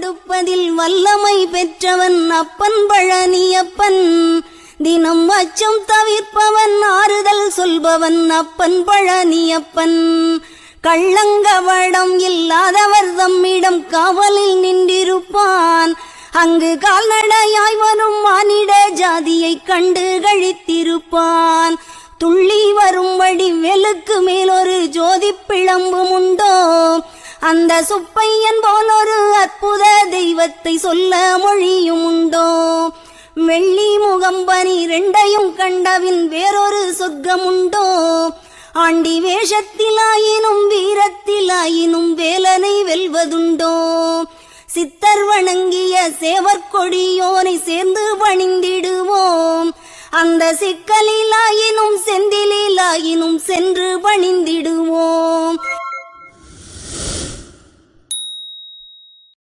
கொடுப்பதில் வல்லமை பெற்றவன் அப்பன் பழனியப்பன். தினம் அச்சம் தவிர்ப்பவன் ஆறுதல் சொல்பவன் அப்பன் பழனியப்பன். கள்ளங்கவடம் இல்லாதவர் தம்மிடம் காவலில் நின்றிருப்பான். அங்கு கால்நடையாய் வரும் மானிட ஜாதியை கண்டு கழித்திருப்பான். துள்ளி வரும்படி வெளுக்கு மேலொரு ஜோதி பிளம்பும் உண்டோ, அந்த சுப்பையன் போல் ஒரு அற்புத தெய்வத்தை சொல்ல மொழியும் உண்டோ. வெள்ளி முகம் 12 கண்டவின் வேறொரு சொர்க்கம் உண்டோ. ஆண்டி வேஷத்திலாயினும் வீரத்திலாயினும் வேலனை வெல்வதுண்டோ. சித்தர் வணங்கிய சேவற்கொடியோனை சேர்ந்து பணிந்திடுவோம். அந்த சிக்கலிலாயினும் செந்திலாயினும் சென்று பணிந்திடுவோம்.